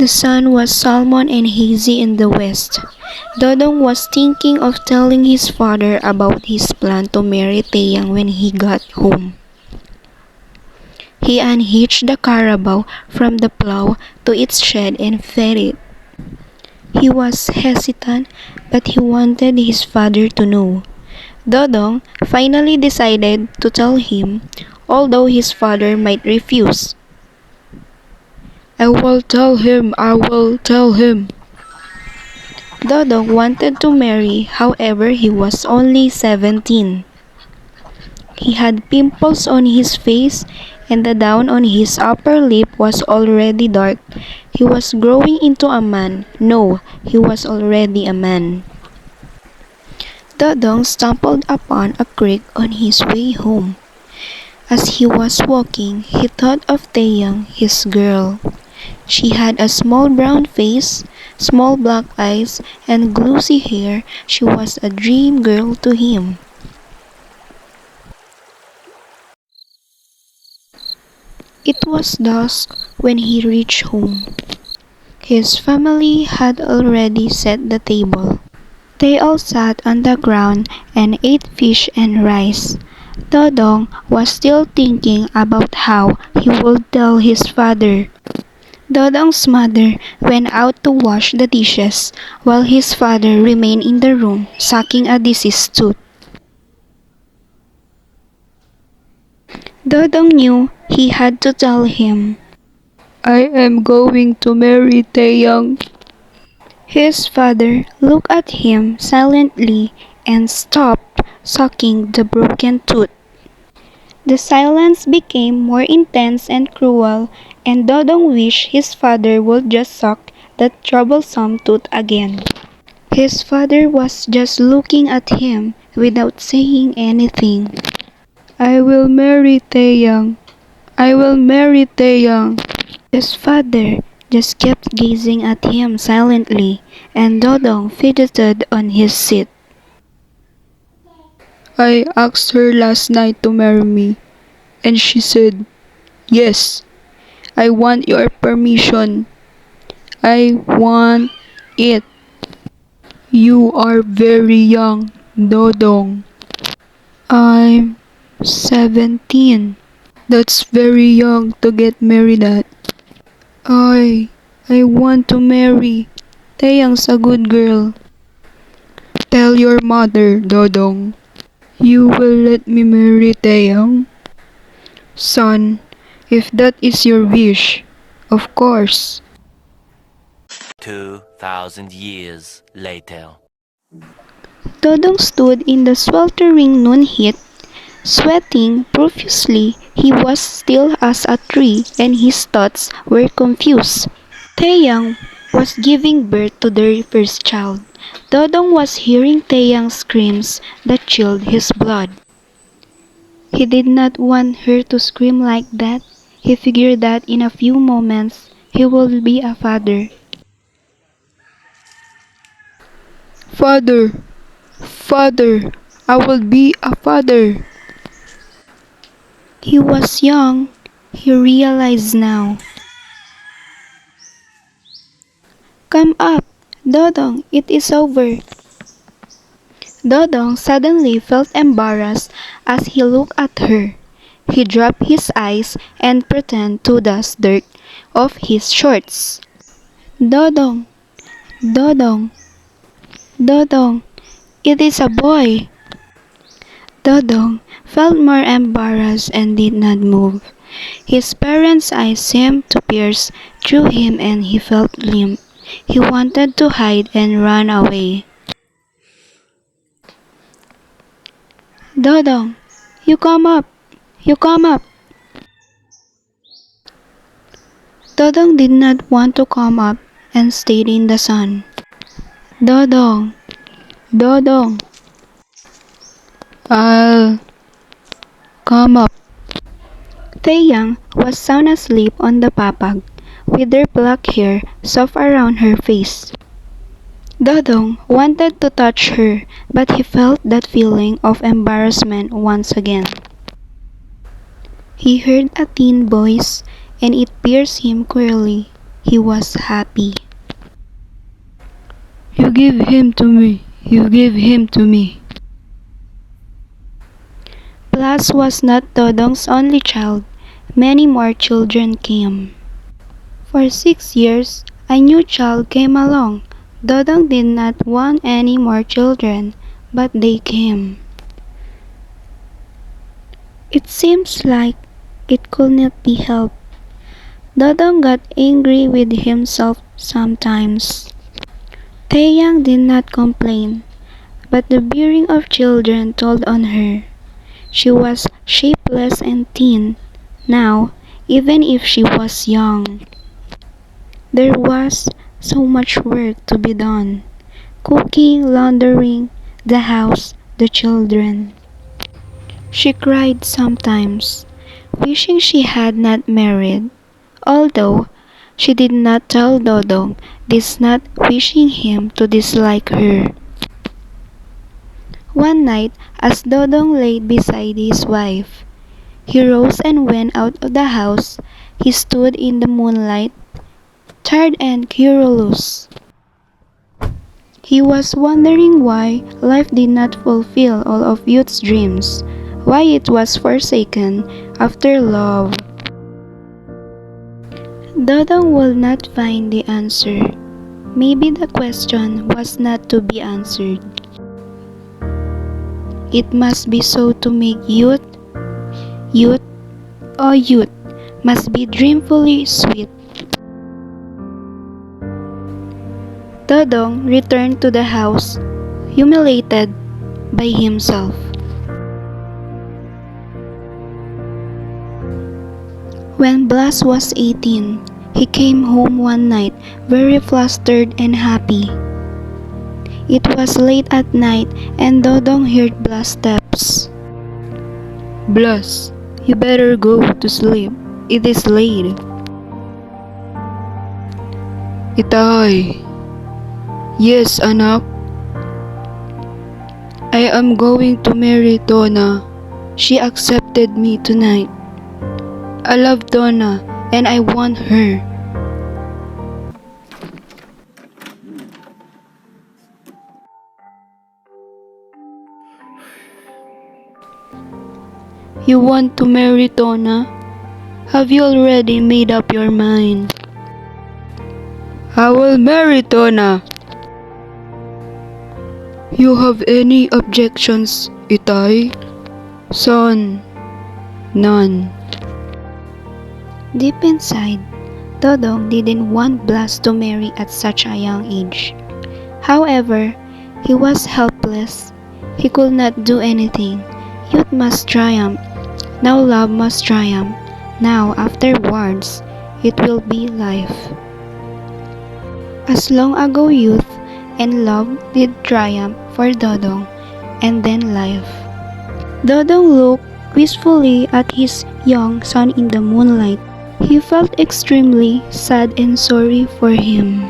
The sun was salmon and hazy in the west. Dodong was thinking of telling his father about his plan to marry Taeyang when he got home. He unhitched the carabao from the plow to its shed and fed it. He was hesitant, but he wanted his father to know. Dodong finally decided to tell him, although his father might refuse. I will tell him, I will tell him. Dodong wanted to marry, however he was only 17. He had pimples on his face and the down on his upper lip was already dark. He was growing into a man. No, he was already a man. Dodong stumbled upon a creek on his way home. As he was walking, he thought of Taeyang, his girl. She had a small brown face, small black eyes, and glossy hair. She was a dream girl to him. It was dusk when he reached home. His family had already set the table. They all sat on the ground and ate fish and rice. Dodong was still thinking about how he would tell his father. Dodong's mother went out to wash the dishes while his father remained in the room sucking a diseased tooth. Dodong knew he had to tell him, I am going to marry Taeyang. His father looked at him silently and stopped sucking the broken tooth. The silence became more intense and cruel, and Dodong wished his father would just suck that troublesome tooth again. His father was just looking at him without saying anything. I will marry Taeyang. I will marry Taeyang. His father just kept gazing at him silently, and Dodong fidgeted on his seat. I asked her last night to marry me, and she said, yes, I want your permission. I want it. You are very young, Dodong. I'm 17. That's very young to get married at. I want to marry. Taeyang's a good girl. Tell your mother, Dodong. You will let me marry Taeyang? Son, if that is your wish, of course. 2,000 years later. Dodong stood in the sweltering noon heat, sweating profusely. He was still as a tree and his thoughts were confused. Taeyang was giving birth to their first child. Dodong was hearing Taeyang's screams that chilled his blood. He did not want her to scream like that. He figured that in a few moments he would be a father. Father! Father! I will be a father! He was young, he realized now. Come up, Dodong, it is over. Dodong suddenly felt embarrassed as he looked at her. He dropped his eyes and pretended to dust dirt off his shorts. Dodong, Dodong, Dodong, it is a boy. Dodong felt more embarrassed and did not move. His parents' eyes seemed to pierce through him and he felt limp. He wanted to hide and run away. Dodong, you come up! You come up! Dodong did not want to come up and stayed in the sun. Dodong, Dodong, I'll come up. Taeyang was sound asleep on the papag, with her black hair soft around her face. Dodong wanted to touch her, but he felt that feeling of embarrassment once again. He heard a thin voice, and it pierced him cruelly. he was happy. You give him to me. You give him to me. Blas was not Dodong's only child. Many more children came. For 6 years, a new child came along. Dodong did not want any more children, but they came. It seems like it could not be helped. Dodong got angry with himself sometimes. Taeyang did not complain, but the bearing of children told on her. She was shapeless and thin now, even if she was young. There was so much work to be done. Cooking, laundering, the house, the children. She cried sometimes, wishing she had not married. Although she did not tell Dodong this, not wishing him to dislike her. One night, as Dodong lay beside his wife, he rose and went out of the house. He stood in the moonlight, tired and querulous. He was wondering why life did not fulfill all of youth's dreams, why it was forsaken after love. Dodong would not find the answer. Maybe the question was not to be answered. It must be so to make youth, oh youth, must be dreamfully sweet. Dodong returned to the house, humiliated by himself. When Blas was 18, he came home one night very flustered and happy. It was late at night and Dodong heard Blas' steps. Blas, you better go to sleep. It is late. Itay. Yes, anak. I am going to marry Donna. She accepted me tonight. I love Donna and I want her. You want to marry Donna? Have you already made up your mind? I will marry Donna. You have any objections, Itay? Son, none. Deep inside, Dodong didn't want Blas to marry at such a young age. However, he was helpless. He could not do anything. Youth must triumph. Now love must triumph. Now, afterwards, it will be life. As long ago youth and love did triumph for Dodong, and then life. Dodong looked wistfully at his young son in the moonlight. He felt extremely sad and sorry for him.